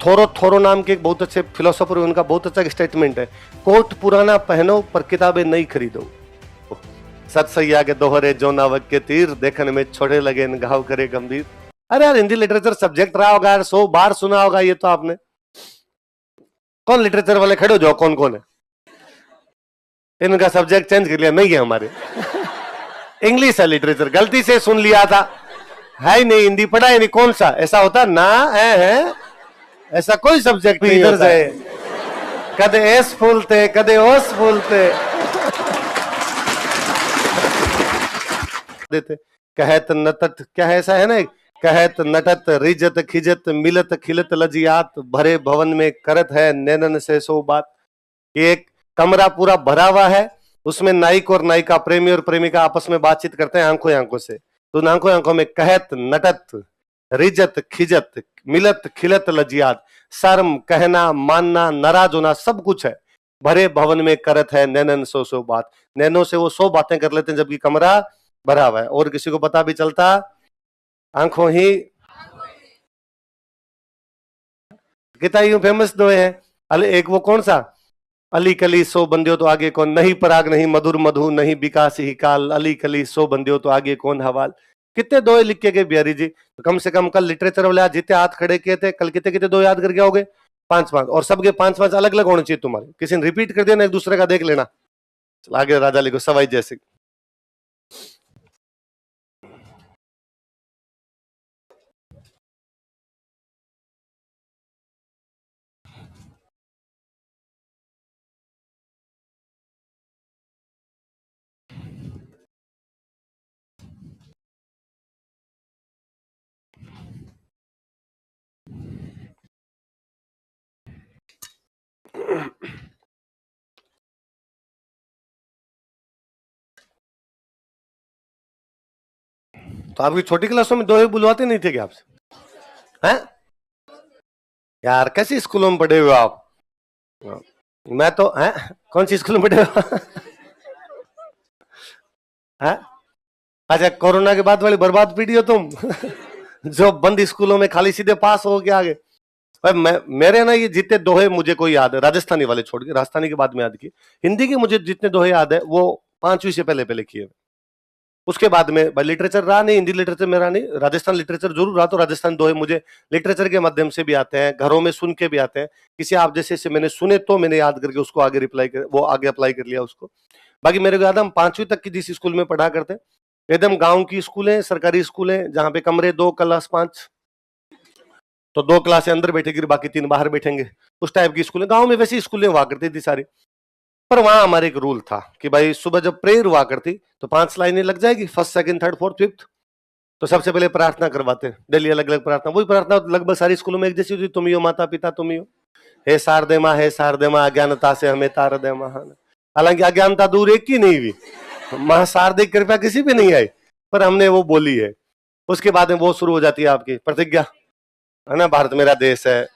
थोरो थोरो नाम के एक बहुत अच्छे फिलोसोफर, उनका बहुत अच्छा स्टेटमेंट है, कोट पुराना पहनो पर किताबें नई खरीदो। सत सैया के दोहरे जो नावक के तीर, देखने में छोटे लगे घाव करे गंभीर। अरे यार, हिंदी लिटरेचर सब्जेक्ट रहा होगा यार, 100 बार सुना होगा ये तो आपने। कौन लिटरेचर वाले खड़े हो जाओ, कौन कौन है? इनका सब्जेक्ट चेंज कर लिया, नहीं है हमारे। इंग्लिश है लिटरेचर, गलती से सुन लिया था, है ही नहीं, हिंदी पढ़ा ही नहीं। कौन सा ऐसा होता ना है, ऐसा कोई सब्जेक्ट नहीं इधर से। कदे एस फूलते कदे ओस फूलते देते। कहत नटत, क्या है, ऐसा है ना, कहत नटत रिजत खिजत मिलत खिलत लजियात, भरे भवन में करत है नैनन से सो बात। एक कमरा पूरा भरा हुआ है, उसमें नायक और नायिका, प्रेमी और प्रेमिका आपस में बातचीत करते हैं आंखों आंखों से। तो आंखों आंखों में कहत नटत रिजत खिजत मिलत खिलत लजियात, शर्म, कहना, मानना, नाराज होना, सब कुछ है। भरे भवन में करत है नैनन सो सो बात, नैनों से वो 100 बातें कर लेते हैं, जबकि कमरा भरा हुआ है। और किसी को पता भी चलता, आंखों ही। कितना यूं फेमस दो है। एक वो कौन सा, अली कली 100 बंदियों तो आगे कौन, नहीं पराग नहीं मधुर मधु, नहीं विकास ही काल, अली कली 100 बंदियों तो आगे कौन हवाल। कितने दोहे लिख के गए बिहारी जी। तो कम से कम कल लिटरेचर वाले आज जितने हाथ खड़े किए थे, कल कितने कितने दो याद करके आओगे? 5-5, और सबके 5-5 अलग अलग होने चाहिए तुम्हारे। किसी ने रिपीट कर दिया ना, एक दूसरे का देख लेना। चल आगे राजा लिखो, सवाई जैसे। तो आपकी छोटी क्लासों में दोहे बुलवाते नहीं थे क्या आपसे? हैं यार, कैसी स्कूलों में पढ़े हुए आप? मैं तो है, कौन सी स्कूल में पढ़े हुए? हैं? अच्छा, कोरोना के बाद वाली बर्बाद पीढ़ी हो तुम। जो बंद स्कूलों में खाली सीधे पास हो के आगे। मेरे ना ये जितने दोहे मुझे कोई याद है, राजस्थानी वाले छोड़ के, राजस्थानी के बाद में याद किए। हिंदी के मुझे जितने दोहे याद है वो 5वीं से पहले पहले किए। उसके बाद में भाई लिटरेचर रहा नहीं, हिंदी लिटरेचर में रहा नहीं, राजस्थान लिटरेचर जरूर रहा। तो राजस्थान दोहे मुझे लिटरेचर के माध्यम से भी आते हैं, घरों में सुन के भी आते हैं। किसी आप जैसे से मैंने सुने तो मैंने याद करके उसको आगे रिप्लाई कर, वो आगे अप्लाई कर लिया उसको। बाकी मेरे को याद है, हम 5वीं तक की जिस स्कूल में पढ़ा करते, एकदम गांव की स्कूल है, सरकारी स्कूल है, जहां पे कमरे 2 क्लास 5, तो 2 क्लासें अंदर बैठेगी, बाकी 3 बाहर बैठेंगे। उस टाइप की स्कूल है। गांव में वैसी स्कूलें हुआ करती थी सारी। पर वहां हमारे एक रूल था कि भाई सुबह जब प्रेयर हुआ करती तो 5 लाइनें लग जाएगी, first second third fourth fifth. तो सबसे पहले प्रार्थना करवाते, डेली अलग अलग प्रार्थना। वही प्रार्थना लगभग सारी स्कूलों में एक जैसी होती, तुम ही हो माता पिता तुम ही हो, हे शारदे माँ अज्ञानता से हमें तार दे महान। हालांकि अज्ञानता दूर एक की नहीं हुई, महाशारदिक कृपया किसी पे नहीं आई, पर हमने वो बोली है। उसके बाद में वो शुरू हो जाती है आपकी प्रतिज्ञा, है ना, भारत मेरा देश है,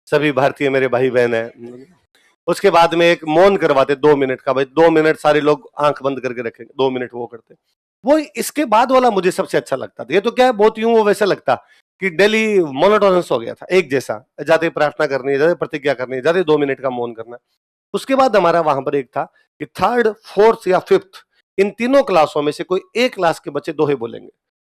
सभी भारतीय मेरे भाई बहन है। उसके बाद में एक मौन करवाते 2 मिनट का, भाई 2 मिनट सारे लोग आंख बंद करके रखेंगे, 2 मिनट वो करते। वो इसके बाद वाला मुझे सबसे अच्छा लगता था। ये तो क्या है, बहुत यूं वो वैसा लगता कि डेली मोनोटोनस हो गया था, एक जैसा, जाते प्रार्थना करनी है, जाते प्रतिज्ञा करनी है, जाते 2 मिनट का मौन करना है। उसके बाद हमारा वहां पर एक था कि थर्ड फोर्थ या फिफ्थ, इन तीनों क्लासों में से कोई एक क्लास के बच्चे दोहे बोलेंगे,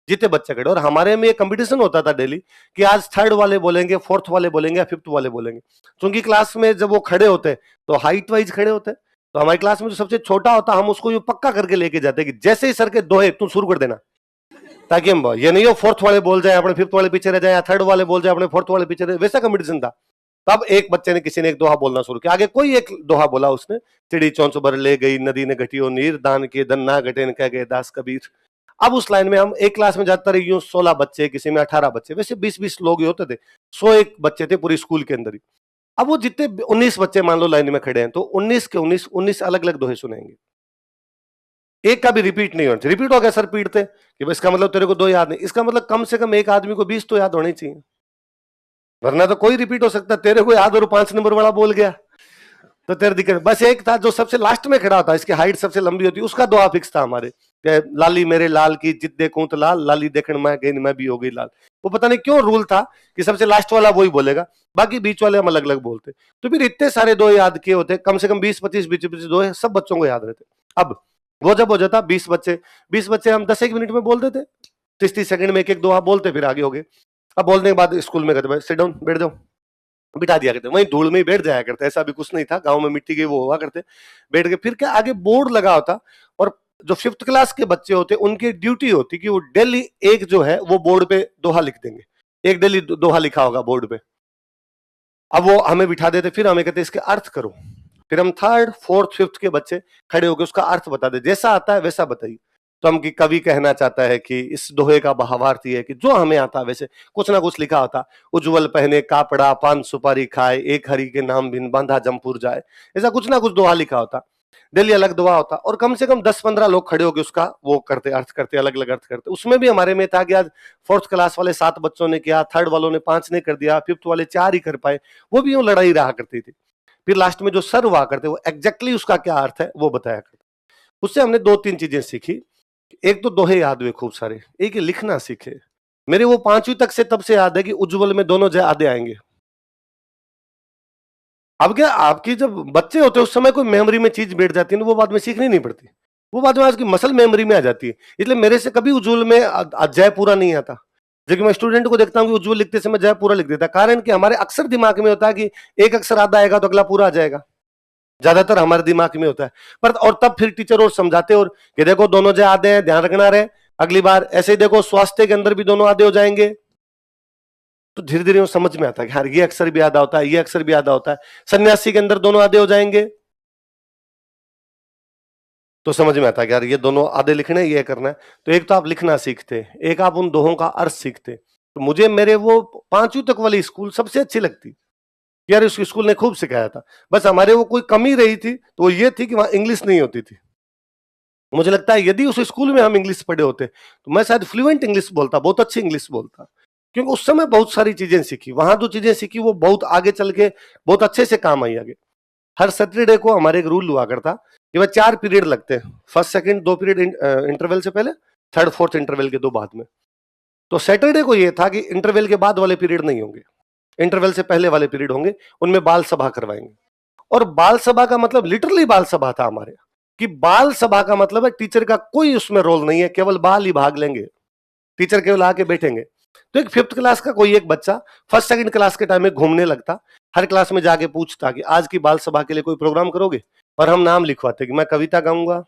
जितने बच्चे खड़े। और हमारे में कंपटीशन होता था डेली कि आज थर्ड वाले बोलेंगे, फोर्थ वाले बोलेंगे, फिफ्थ वाले बोलेंगे। क्योंकि क्लास में जब वो खड़े होते तो हाइट वाइज खड़े होते, तो हमारी क्लास में जो सबसे छोटा होता, हम उसको यूं पक्का करके लेके जाते कि जैसे ही सर के दोहे तुम शुरू कर देना, ताकि हम ये नहीं हो फोर्थ वाले बोल जाए अपने फिफ्थ वाले पीछे रह जाए, या थर्ड वाले बोल जाए अपने फोर्थ वाले पीछे रह, वैसा कंपटीशन था। तब एक बच्चे ने, किसी ने एक दोहा बोलना शुरू किया, आगे कोई एक दोहा बोला उसने, चिड़ी चौंच भर ले गई नदी ने घटियो नीर, दान के धन ना घटे कह गए दास कबीर। अब उस लाइन में हम एक क्लास में ज्यादातर यूं 16 बच्चे, किसी में 18 बच्चे, वैसे 20-20 लोग ही होते थे, 101 बच्चे थे पूरी स्कूल के अंदर ही। अब वो जितने 19 बच्चे मान लो लाइन में खड़े हैं, तो 19 के 19 अलग अलग दोहे सुनेंगे, एक का भी रिपीट नहीं होना। रिपीट हो गया सर पीटते कि इसका मतलब तेरे को 2 याद नहीं, इसका मतलब कम से कम एक आदमी को 20 तो याद होने चाहिए, वरना तो कोई रिपीट हो सकता, तेरे को याद और 5 नंबर वाला बोल गया तो तेरे दिक्कत। बस एक था जो सबसे लास्ट में खड़ा था, इसकी हाइट सबसे लंबी होती, उसका दोहा फिक्स था हमारे, लाली मेरे लाल की जिद देखूं तो लाल, लाली देखण मैं गई मैं भी हो गई लाल। वो पता नहीं क्यों रूल था कि सबसे लास्ट वाला वही बोलेगा, बाकी बीच वाले हम अलग अलग बोलते। तो फिर इतने सारे दो याद किए होते, कम से कम 20-25 बीच दो सब बच्चों को याद रहते। अब वो जब हो जाता 20 बच्चे हम 10-1 मिनट में बोल देते, 30-30 सेकंड में एक एक दो बोलते, फिर आगे हो गए। अब बोलने के बाद स्कूल में कहते भाई सिट डाउन, बैठ जाओ, बिठा दिया करते, वहीं धूल में ही बैठ जाया करते, ऐसा भी कुछ नहीं था, गांव में मिट्टी के वो हुआ करते, बैठ के। फिर क्या आगे बोर्ड लगा होता, और जो 5th क्लास के बच्चे होते उनकी ड्यूटी होती कि वो डेली एक जो है वो बोर्ड पे दोहा लिख देंगे, एक डेली दोहा लिखा होगा बोर्ड पे। अब वो हमें बिठा देते, फिर हमें कहते इसके अर्थ करो, फिर हम 3rd 4th 5th के बच्चे खड़े होकर उसका अर्थ बता दे, जैसा आता है वैसा बताइए। तो हम कि कवि कहना चाहता है कि इस दोहे का भावार्थ ये है कि जो हमें आता है वैसे कुछ ना कुछ लिखा होता, उज्जवल पहने कापड़ा पान सुपारी खाए, एक हरि के नाम बिन बांधा जमपुर जाए, ऐसा कुछ ना कुछ दोहा लिखा होता, डेली अलग दोहा होता, और कम से कम 10-15 लोग खड़े होकर उसका वो करते, अर्थ करते, अलग अलग अर्थ करते। उसमें भी हमारे में था कि आज 4th क्लास वाले 7 बच्चों ने किया, 3rd वालों ने 5 ने कर दिया, 5th वाले 4 ही कर पाए, वो भी यूं लड़ाई रहा करती थी। फिर लास्ट में जो सर हुआ करते वो एग्जैक्टली उसका क्या अर्थ है वो बताया करते। उससे हमने 2-3 चीजें सीखी। एक तो दोहे याद हुए खूब सारे, एक लिखना सीखे। मेरे वो 5वीं तक से तब से याद है कि उज्जवल में दोनों जय आधे आएंगे। अब क्या आपकी जब बच्चे होते हैं उस समय कोई मेमोरी में चीज बैठ जाती है ना, वो बाद में सीखनी नहीं पड़ती, वो बाद में आज की मसल मेमोरी में आ जाती है। इसलिए मेरे से कभी उज्जवल में जय पूरा नहीं आता, जबकि मैं स्टूडेंट को देखता हूँ कि उज्जवल लिखते समय जय पूरा लिख देता है, कारण कि हमारे अक्सर दिमाग में होता है कि एक अक्षर आधा आएगा तो अगला पूरा आ जाएगा, ज्यादातर हमारे दिमाग में होता है। पर और तब फिर टीचर और समझाते और कि देखो दोनों जय आधे हैं, ध्यान रखना रहे, अगली बार ऐसे ही देखो स्वास्थ्य के अंदर भी दोनों आधे हो जाएंगे। तो धीरे धीरे वो समझ में आता है कि हाँ ये अक्षर भी आधा होता है, ये अक्षर भी आधा होता है, सन्यासी के अंदर दोनों आधे हो जाएंगे, तो समझ में आता है कि यार ये दोनों आधे लिखने ये करना है। तो एक तो आप लिखना सीखते, एक आप उन दोहों का अर्थ सीखते। तो मुझे मेरे वो 5वीं तक वाली स्कूल सबसे अच्छी लगती, यार उस स्कूल ने खूब सिखाया था। बस हमारे वो कोई कमी रही थी तो वो ये थी कि वहां इंग्लिश नहीं होती थी। मुझे लगता है यदि उस स्कूल में हम इंग्लिश पढ़े होते तो मैं शायद फ्लुएंट इंग्लिश बोलता, बहुत अच्छी इंग्लिश बोलता, क्योंकि उस समय बहुत सारी चीजें सीखी, वहां जो चीजें सीखी वो बहुत आगे चल के बहुत अच्छे से काम आई आगे। हर सैटरडे को हमारे एक रूल हुआ करता कि वह 4 पीरियड लगते हैं, फर्स्ट सेकंड 2 पीरियड इंटरवल से पहले, 3rd 4th इंटरवल के 2 बाद में। तो सैटरडे को ये था कि इंटरवल के बाद वाले पीरियड नहीं होंगे, इंटरवल से पहले वाले पीरियड होंगे, उनमें बाल सभा करवाएंगे। और बाल सभा का मतलब लिटरली बाल सभा था हमारे, कि बाल सभा का मतलब है टीचर का कोई उसमें रोल नहीं है, केवल बाल ही भाग लेंगे, टीचर केवल आके बैठेंगे। तो एक 5th क्लास का कोई एक बच्चा 1st 2nd क्लास के टाइम में घूमने लगता, हर क्लास में जाके पूछता कि आज की बाल सभा के लिए कोई प्रोग्राम करोगे, और हम नाम लिखवाते कि मैं कविता गाऊंगा,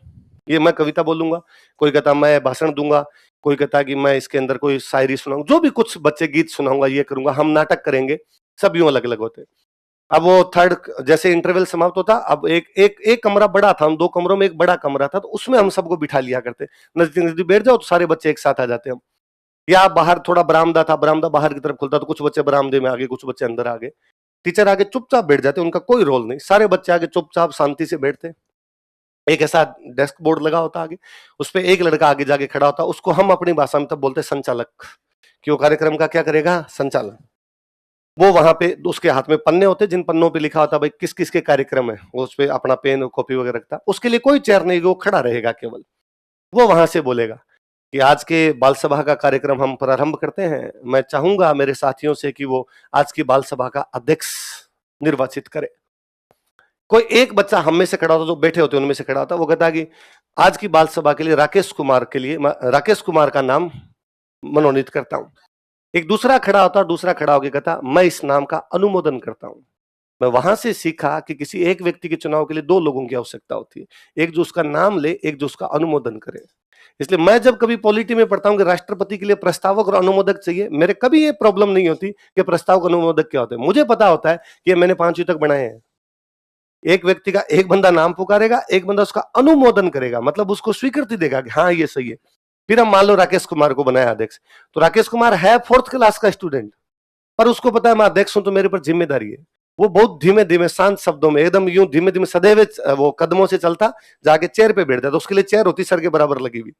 ये मैं कविता बोलूंगा, कोई कहता मैं भाषण दूंगा, कोई कहता कि मैं इसके अंदर कोई शायरी सुनाऊंगा, जो भी कुछ बच्चे गीत सुनाऊंगा, ये करूंगा, हम नाटक करेंगे, सब यूं अलग अलग होते। अब वो 3rd जैसे इंटरवल समाप्त होता, अब एक कमरा बड़ा था, हम 2 कमरों में एक बड़ा कमरा था, तो उसमें हम सबको बिठा लिया करते, नजदीक नजदीक बैठ जाओ तो सारे बच्चे एक साथ आ जाते हम। या बाहर थोड़ा बरामदा था, बरामदा बाहर की तरफ खुलता, तो कुछ बच्चे बरामदे में आ गए, कुछ बच्चे अंदर आ गए, टीचर आगे चुपचाप बैठ जाते, उनका कोई रोल नहीं, सारे बच्चे आगे चुपचाप शांति से बैठते। एक ऐसा डेस्क बोर्ड लगा होता आगे, उस पे एक लड़का आगे जाके खड़ा होता, उसको हम अपनी भाषा में तब बोलते संचालक, कि वो कार्यक्रम का क्या करेगा, संचालन। वो वहां पे उसके हाथ में पन्ने होते, जिन पन्नों पे लिखा होता भाई किस किस के कार्यक्रम है, वो उस पे अपना पेन और कॉपी वगैरह रखता, उसके लिए कोई चेयर नहीं, वो खड़ा रहेगा केवल, वो वहां से बोलेगा कि आज के बाल सभा का कार्यक्रम हम प्रारंभ करते हैं, मैं चाहूंगा मेरे साथियों से कि वो आज की बाल सभा का अध्यक्ष निर्वाचित करे। कोई एक बच्चा हम में से खड़ा होता, जो बैठे होते उनमें से खड़ा होता, वो कहता कि आज की बाल सभा के लिए राकेश कुमार के लिए राकेश कुमार का नाम मनोनीत करता हूं। एक दूसरा खड़ा होता, दूसरा खड़ा होकर कहता मैं इस नाम का अनुमोदन करता हूं। मैं वहां से सीखा कि किसी एक व्यक्ति के चुनाव के लिए 2 लोगों की आवश्यकता होती है, एक जो उसका नाम ले, एक जो उसका अनुमोदन करे। इसलिए मैं जब कभी पॉलिटी में पढ़ता हूं कि राष्ट्रपति के लिए प्रस्तावक और अनुमोदक चाहिए, मेरे कभी ये प्रॉब्लम नहीं होती कि प्रस्तावक अनुमोदक क्या होते हैं। मुझे पता होता है कि मैंने 5वीं तक बनाए हैं, एक व्यक्ति का एक बंदा नाम पुकारेगा, एक बंदा उसका अनुमोदन करेगा, मतलब उसको स्वीकृति देगा कि हाँ ये सही है। फिर हम मान लो राकेश कुमार को बनाया अध्यक्ष, तो राकेश कुमार है 4th क्लास का स्टूडेंट, पर उसको पता है मैं अध्यक्ष हूं तो मेरे पर जिम्मेदारी है। वो बहुत धीमे धीमे शांत शब्दों में एकदम यूं धीमे धीमे सदैव वो कदमों से चलता जाके चेयर पे बैठ जाता, उसके लिए चेयर होती सर के बराबर लगी हुई,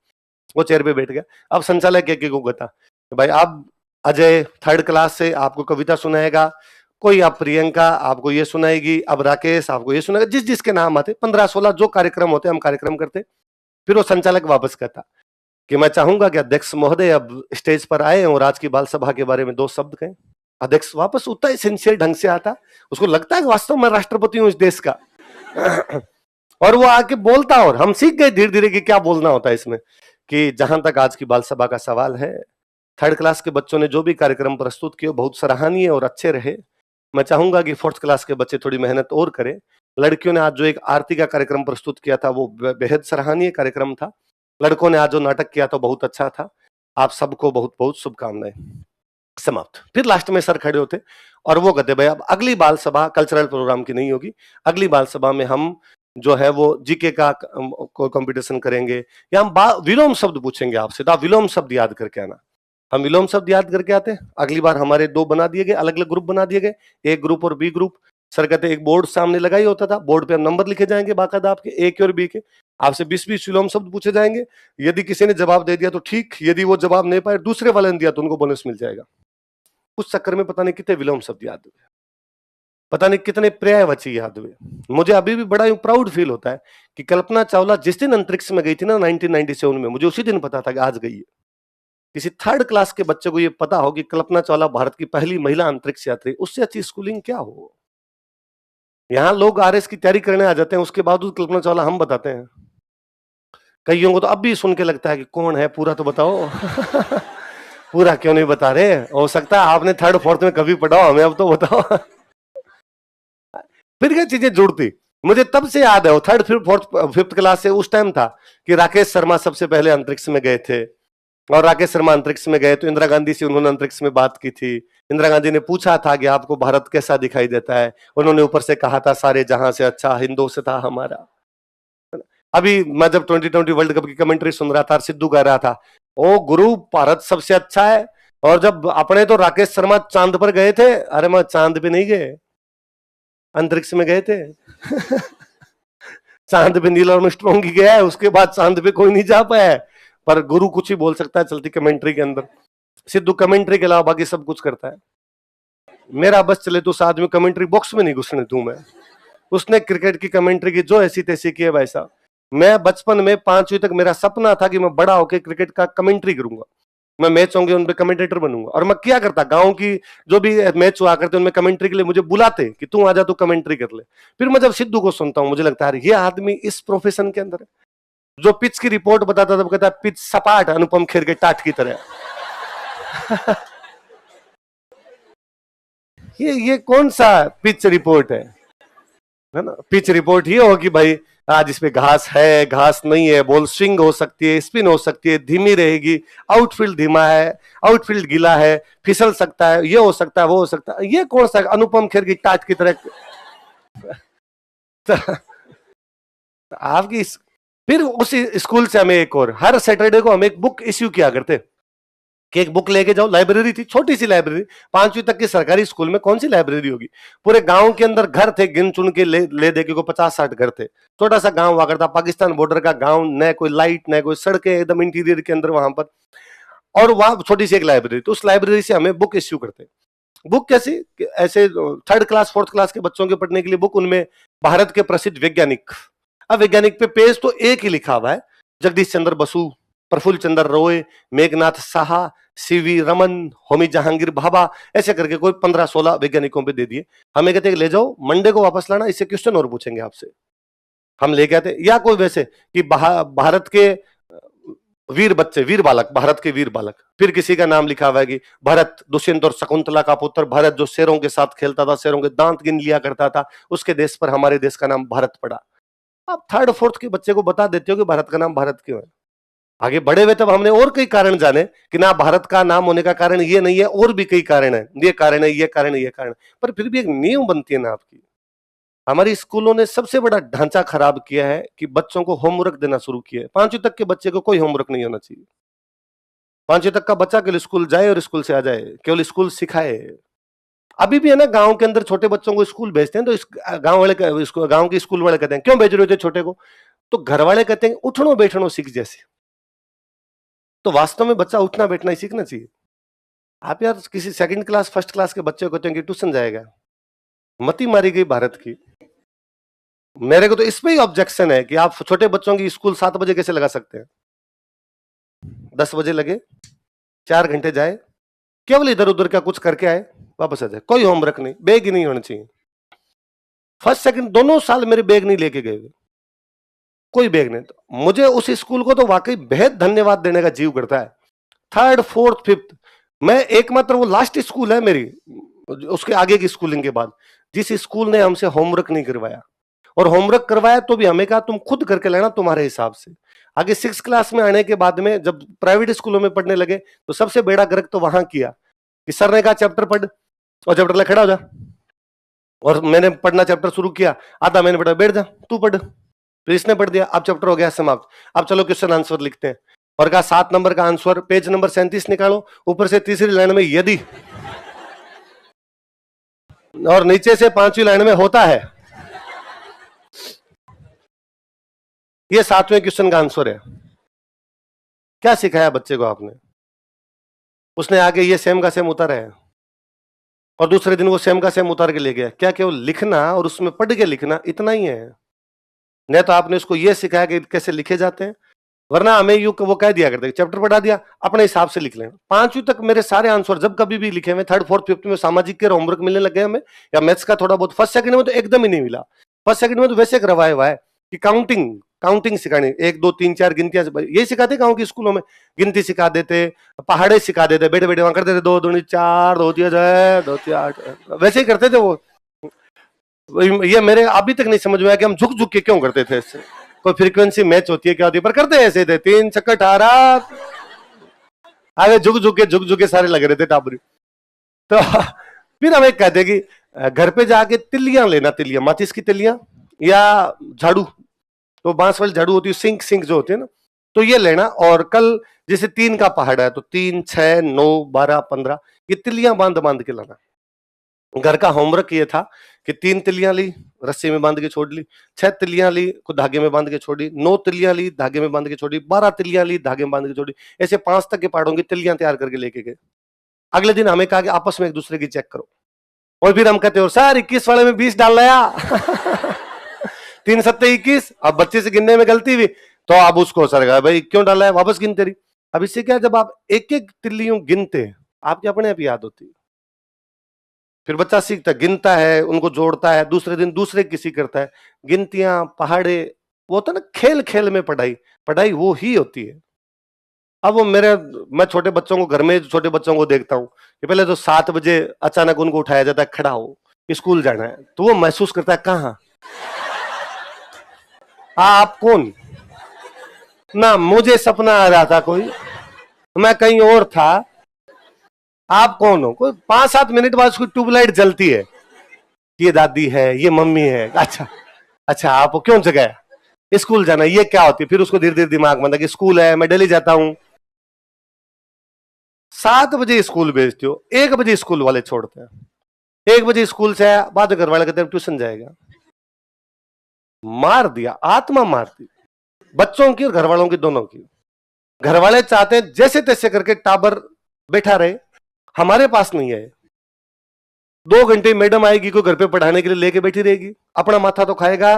वो चेयर पे बैठ गया। अब संचालक एक को कहता भाई आप अजय 3rd क्लास से आपको कविता सुनाएगा, कोई आप प्रियंका आपको ये सुनाएगी, अब राकेश आपको ये सुनाएगा, जिस जिसके नाम आते 15-16 जो कार्यक्रम होते हम कार्यक्रम करते। फिर वो संचालक वापस कहता कि मैं चाहूंगा कि अध्यक्ष महोदय अब स्टेज पर आए और आज की बाल सभा के बारे में 2 शब्द कहें। अध्यक्ष वापस उतना ही सिंसियर ढंग से आता, उसको लगता है कि वास्तव में राष्ट्रपति हूं इस देश का। और वो आके बोलता, और हम सीख गए धीरे धीरे कि क्या बोलना होता है इसमें। कि जहां तक आज की बाल सभा का सवाल है, 3rd क्लास के बच्चों ने जो भी कार्यक्रम प्रस्तुत किए बहुत सराहनीय और अच्छे रहे। मैं चाहूंगा कि 4th क्लास के बच्चे थोड़ी मेहनत और करें। लड़कियों ने आज जो एक आरती का कार्यक्रम प्रस्तुत किया था वो बेहद सराहनीय कार्यक्रम था। लड़कों ने आज जो नाटक किया था बहुत अच्छा था। आप सबको बहुत बहुत शुभकामनाएं। समाप्त। फिर लास्ट में सर खड़े होते और वो कहते भाई अब अगली बाल सभा कल्चरल प्रोग्राम की नहीं होगी, अगली बाल सभा में हम जो है वो जीके का कोई कंपटीशन करेंगे या हम विलोम शब्द पूछेंगे आपसे, तो आप विलोम शब्द याद करके आना। हम विलोम शब्द याद करके आते। अगली बार हमारे 2 बना दिए गए, अलग अलग ग्रुप बना दिए गए, ए ग्रुप और बी ग्रुप। सर कहते एक बोर्ड सामने लगा ही होता था, बोर्ड पे हम नंबर लिखे जाएंगे बाकायदा आपके ए के और बी के। आपसे 20-20 विलोम शब्द पूछे जाएंगे। यदि किसी ने जवाब दे दिया तो ठीक, यदि वो जवाब नहीं पाए दूसरे वाले ने दिया तो उनको बोनस मिल जाएगा। उस चक्कर में पता नहीं कितने विलोम शब्द याद हुए, पता नहीं कितने पर्यायवाची याद हुए। मुझे अभी भी बड़ा प्राउड फील होता है कि कल्पना चावला जिस दिन अंतरिक्ष में गई थी ना 1997 में, मुझे उसी दिन पता था कि आज गई है। किसी 3rd क्लास के बच्चे को ये पता हो कि कल्पना चावला भारत की पहली महिला अंतरिक्ष यात्री, उससे अच्छी स्कूलिंग क्या हो। यहाँ लोग आरएस की तैयारी करने आ जाते हैं, उसके बावजूद कल्पना चावला हम बताते हैं। कईयों को तो अब भी सुन के लगता है कि कौन है, पूरा तो बताओ। पूरा क्यों नहीं बता रहे? हो सकता है आपने 3rd 4th में कभी पढ़ा हो, हमें अब तो बताओ। फिर क्या चीजें जुड़ती। मुझे तब से याद है, 3rd 5th क्लास से उस टाइम था कि राकेश शर्मा सबसे पहले अंतरिक्ष में गए थे। और राकेश शर्मा अंतरिक्ष में गए तो इंदिरा गांधी से उन्होंने अंतरिक्ष में बात की थी। इंदिरा गांधी ने पूछा था कि आपको भारत कैसा दिखाई देता है, उन्होंने ऊपर से कहा था सारे जहां से अच्छा हिंदुस्तान हमारा। अभी मैं जब 2020 वर्ल्ड कप की कमेंट्री सुन रहा था, सिद्धू कह रहा था ओ गुरु भारत सबसे अच्छा है। और जब अपने तो राकेश शर्मा चांद पर गए थे, अरे मैं चांद पे नहीं गए, अंतरिक्ष में गए थे। चांद पे नील आर्मस्ट्रांग ही गया है, उसके बाद चांद पे कोई नहीं जा पाया है। पर गुरु कुछ ही बोल सकता है चलती कमेंट्री के अंदर, सिद्धू कमेंट्री के अलावा बाकी सब कुछ करता है। मेरा बस चले तो उस आदमी कमेंट्री बॉक्स में नहीं घुसने दूं मैं। उसने क्रिकेट की कमेंट्री की जो ऐसी तैसी की है भाई साहब। मैं बचपन में 5वीं तक मेरा सपना था कि मैं बड़ा होकर क्रिकेट का कमेंट्री करूंगा, मैं मैच होंगे उनपे कमेंटेटर बनूंगा। और मैं क्या करता, गांव की जो भी मैच हुआ करते उनमें कमेंट्री के लिए मुझे बुलाते कि तू आजा, तू कमेंट्री कर ले। फिर मैं जब सिद्धू को सुनता हूं मुझे लगता है ये आदमी इस प्रोफेशन के अंदर है। जो पिच की रिपोर्ट बताता था कहता पिच सपाट अनुपम खेर के टाट की तरह। ये कौन सा पिच रिपोर्ट है ना? पिच रिपोर्ट ये हो कि भाई आज इसमें घास है, घास नहीं है, बॉल स्विंग हो सकती है, स्पिन हो सकती है, धीमी रहेगी, आउटफील्ड धीमा है, आउटफील्ड गीला है, फिसल सकता है, ये हो सकता है, वो हो सकता है। ये कौन सा अनुपम खेर की टाट की तरह। तो आपकी फिर उसी स्कूल से हमें एक और, हर सैटरडे को हम एक बुक इश्यू किया करते कि एक बुक लेके जाओ। लाइब्रेरी थी, छोटी सी लाइब्रेरी, 5वीं तक की सरकारी स्कूल में कौन सी लाइब्रेरी होगी। पूरे गांव के अंदर घर थे, गिन चुन के ले दे के को 50-60 घर थे। छोटा सा गांव हुआ करता, पाकिस्तान बॉर्डर का गांव, न कोई लाइट न कोई सड़कें, एकदम इंटीरियर के अंदर वहां पर। और वहां छोटी सी एक लाइब्रेरी, तो उस लाइब्रेरी से हमें बुक इश्यू करते। बुक कैसी, ऐसे 3rd क्लास 4th क्लास के बच्चों के पढ़ने के लिए बुक। उनमें भारत के प्रसिद्ध वैज्ञानिक, अब वैज्ञानिक पे पेज तो एक ही लिखा हुआ है, जगदीश चंद्र बसु, प्रफुल्ल चंद्र रॉय, मेघनाथ साहा, सीवी रमन, होमी जहांगीर भाभा, ऐसे करके कोई 15-16 वैज्ञानिकों पे दे दिए। हमें कहते ले जाओ, मंडे को वापस लाना, इससे क्वेश्चन और पूछेंगे आपसे। हम लेके आते। या कोई वैसे कि भारत के वीर बच्चे, वीर बालक, भारत के वीर बालक। फिर किसी का नाम लिखा हुआ है कि भरत, दुष्यंत और शकुंतला का पुत्र भरत, जो शेरों के साथ खेलता था, शेरों के दांत गिन लिया करता था, उसके देश पर हमारे देश का नाम भारत पड़ा। आप 3rd 4th के बच्चे को बता देते हो कि भारत का नाम भारत क्यों है। आगे बढ़े हुए तब हमने और कई कारण जाने कि ना भारत का नाम होने का कारण ये नहीं है, और भी कई कारण है, ये कारण है, ये कारण है, ये कारण। पर फिर भी एक नींव बनती है ना आपकी। हमारी स्कूलों ने सबसे बड़ा ढांचा खराब किया है कि बच्चों को होमवर्क देना शुरू किया है। 5वीं तक के बच्चे को कोई होमवर्क नहीं होना चाहिए। 5वीं तक का बच्चा केवल स्कूल जाए और स्कूल से आ जाए, केवल स्कूल सिखाए। अभी भी है ना, गांव के अंदर छोटे बच्चों को स्कूल भेजते हैं तो इस गांव वाले, गांव के स्कूल वाले कहते हैं क्यों भेज रहे थे छोटे को, तो घर वाले कहते हैं उठनो बैठनो सीख जैसे। तो वास्तव में बच्चा उठना बैठना ही सीखना चाहिए। आप यार किसी 2nd क्लास 1st क्लास के बच्चे को कहते हैं कि ट्यूशन जाएगा, मती मारी गई भारत की। मेरे को तो इसमें ही ऑब्जेक्शन है कि आप छोटे बच्चों की स्कूल 7 बजे कैसे लगा सकते हैं? 10 बजे लगे, 4 घंटे जाए, केवल इधर उधर का कुछ करके आए, वापस आ जाए, कोई होमवर्क नहीं, बैग ही नहीं होना चाहिए। फर्स्ट सेकंड दोनों साल मेरे बैग नहीं लेके गए, कोई बैग नहीं। तो मुझे उस स्कूल को तो वाकई बेहद धन्यवाद देने का जीव करता है। थर्ड, फोर्थ, फिफ्थ, मैं एकमात्र वो लास्ट स्कूल है मेरी, उसके आगे की स्कूलिंग के बाद, जिस स्कूल ने हमसे होमवर्क नहीं करवाया, और होमवर्क करवाया तो भी हमें कहा तुम खुद करके लेना तुम्हारे हिसाब से। आगे 6 क्लास में आने के बाद में जब प्राइवेट स्कूलों में पढ़ने लगे तो सबसे बड़ा गर्क तो वहां किया कि सर ने कहा चैप्टर पढ़, और चैप्टर ले खड़ा हो जा, और मैंने पढ़ना चैप्टर शुरू किया, आधा मैंने पढ़ा, बैठ जा तू पढ़, फिर इसने पढ़ दिया, अब चैप्टर हो गया समाप्त, अब चलो क्वेश्चन आंसर लिखते हैं। और कहा 7 नंबर का आंसर पेज नंबर 37 निकालो, ऊपर से तीसरी लाइन में यदि, और नीचे से 5वीं लाइन में होता है। ये 7वें क्वेश्चन का आंसर है। क्या सिखाया बच्चे को आपने? उसने आगे ये सेम का सेम उतारा है, और दूसरे दिन वो सेम का सेम उतार के ले गया। क्या केवल लिखना और उसमें पढ़ के लिखना इतना ही है? नहीं तो आपने उसको ये सिखाया कि कैसे लिखे जाते हैं, वरना हमें यू वो कह दिया करते चैप्टर पढ़ा दिया अपने हिसाब से लिख लें। 5वीं तक मेरे सारे आंसर जब कभी भी लिखे हुए, थर्ड फोर्थ फिफ्थ में सामाजिक के होमवर्क मिलने लग गए हमें, या मैथ्स का थोड़ा बहुत। फर्स्ट सेकंड में तो एकदम ही नहीं मिला। फर्स्ट सेकंड में तो वैसे करवाया हुआ है कि काउंटिंग सिखानी, 1 2 3 4 गिनतियां, यही सिखाते गाँव के स्कूलों में, गिनती सिखा देते, पहाड़े सिखा देते, बैठे बैठे वहां करते थे 2 दूनी 4, 2 तिया 6, 2 तिया 8, वैसे ही करते थे वो। ये मेरे अभी तक नहीं समझ में आया कि हम झुक झुक के क्यों करते थे इससे। कोई फ्रीक्वेंसी मैच होती है क्या होती है, पर करते ऐसे थे, 3 छक्का 18, आगे झुक झुक के सारे लग रहे थे टाबरी। तो फिर हम एक कहते कि घर पे जाके तिल्लियां लेना, तिल्लियां माचिस की तिल्लियां या झाड़ू, तो बांस वाली झाड़ू होती है, सिंक जो होती है ना, तो ये लेना। और कल जैसे 3 का पहाड़ है तो 3 6 9 12 15 ये तिल्लियां बांध बांध के लाना। घर का होमवर्क ये था कि 3 तिल्लियां ली, रस्सी में बांध के छोड़ ली, 6 तिल्लियां ली, को धागे में बांध के छोड़ी, 9 तिल्लियां ली, धागे में बांध के छोड़ी, 12 तिल्लियां ली, धागे में बांध के छोड़ी, ऐसे 5 तक के पहाड़ों की तिल्लियां तैयार करके लेके गए। अगले दिन हमें कहा कि आपस में एक दूसरे की चेक करो, और फिर हम कहते हो सर 21 वाले में 20 डाल लाया। 3 सत्ते 21, अब बच्चे से गिनने में गलती हुई तो अब उसको सर कहा भाई क्यों डाला है, वापस गिनते रही। अब इससे क्या, जब आप एक एक तिल्लियों गिनते आपके अपने आप याद होती है, फिर बच्चा सीखता, गिनता है, उनको जोड़ता है, दूसरे दिन दूसरे किसी करता है। गिनतियां पहाड़े, वो होता ना खेल खेल में पढ़ाई, पढ़ाई वो ही होती है। अब वो मैं छोटे बच्चों को, घर में छोटे बच्चों को देखता हूँ कि पहले तो 7 बजे अचानक उनको उठाया जाता है, खड़ा हो स्कूल जाना है, तो वो महसूस करता है कहाँ आप कौन ना, मुझे सपना आ रहा था कोई, मैं कहीं और था, आप कौन हो। कोई 5-7 मिनट बाद उसकी ट्यूबलाइट जलती है, ये दादी है, ये मम्मी है, अच्छा अच्छा आप क्यों जगह स्कूल जाना, ये क्या होती है। फिर उसको धीरे धीरे दिमाग में कि स्कूल है, मैं डेली जाता हूं। 7 बजे स्कूल भेजते हो, 1 बजे स्कूल वाले छोड़ते हैं, 1 बजे स्कूल से आया, बाद घर वाले कहते हैं ट्यूशन जाएगा। मार दिया, आत्मा मार दी बच्चों की और घर वालों की, दोनों की। घर वाले चाहते हैं जैसे तैसे करके टाबर बैठा रहे, हमारे पास नहीं है। 2 घंटे मैडम आएगी, को घर पे पढ़ाने के लिए लेके बैठी रहेगी, अपना माथा तो खाएगा।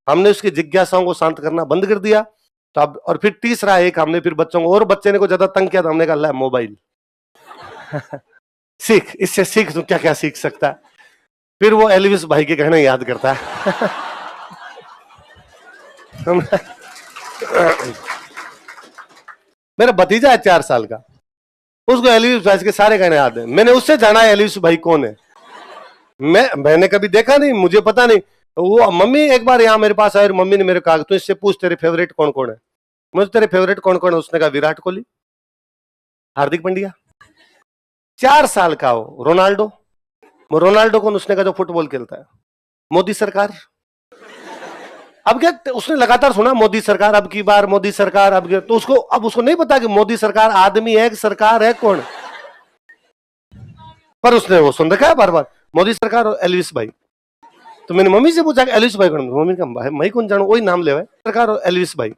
हमने उसकी जिज्ञासाओं को शांत करना बंद कर दिया। तो अब और फिर तीसरा एक हमने फिर बच्चों को, और बच्चे ने को ज्यादा तंग किया तो हमने कहा मोबाइल। सीख, इससे सीख, तू क्या क्या सीख सकता है। फिर वो एलविस भाई के कहने याद करता है। मेरा भतीजा है 4 साल का, उसको एलविस भाई के सारे गाने याद है। मैंने उससे जाना है एलविस भाई कौन है, मैंने कभी देखा नहीं, मुझे पता नहीं। वो मम्मी एक बार यहाँ मेरे पास आई और मम्मी ने मेरे कहा तू इससे पूछ तेरे फेवरेट कौन कौन है। मुझे तेरे फेवरेट कौन कौन है, उसने कहा विराट कोहली, हार्दिक पांड्या। 4 साल का हो, रोनाल्डो, रोनाल्डो कौन, उसने कहा जो फुटबॉल खेलता है। मोदी सरकार, अब क्या उसने लगातार सुना मोदी सरकार, अब की बार मोदी सरकार, तो उसको नहीं पता कि मोदी सरकार आदमी है कि सरकार है कौन, पर उसने वो सुन रखा है बार बार मोदी सरकार और एलविस भाई। तो मैंने मम्मी से पूछा एलविस भाई कौन, मम्मी का भाई मैं कौन जानू, वही नाम ले सरकार और एलविस भाई।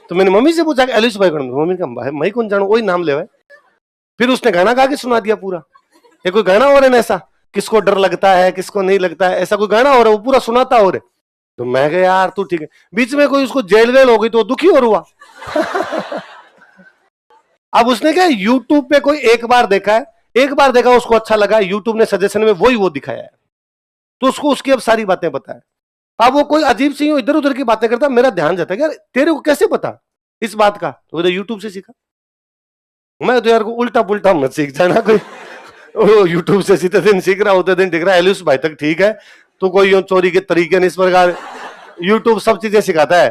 तो मैंने मम्मी से पूछा एलविस भाई कौन, मम्मी का भाई मैं कौन जानू, वही नाम ले। फिर उसने गाना गा के सुना दिया पूरा। ये कोई गाना हो रहा है ना ऐसा, किसको डर लगता है किसको नहीं लगता है, ऐसा कोई गाना हो रहा है, वो पूरा सुनाता हो रहा है। तो मैं कहा यार तू ठीक है, बीच में कोई उसको जेल वेल हो गई तो दुखी और हुआ। अब उसने क्या यूट्यूब पे कोई एक बार देखा है, एक बार देखा उसको अच्छा लगा, यूट्यूब ने सजेशन में वही वो दिखाया है, तो उसको उसकी अब सारी बातें पता है। अब वो कोई अजीब सी इधर उधर की बातें करता, मेरा ध्यान जाता है यार तेरे को कैसे पता इस बात का, तो यूट्यूब से सीखा। मैं तो यार को उल्टा पुल्टा मत सीख जाना कोई, यूट्यूब से सीधे दिन सीख रहा होते दिन दिख रहा है एलिस भाई तक ठीक है, तो कोई यूं चोरी के तरीके नहीं, इस प्रकार यूट्यूब सब चीजें सिखाता है,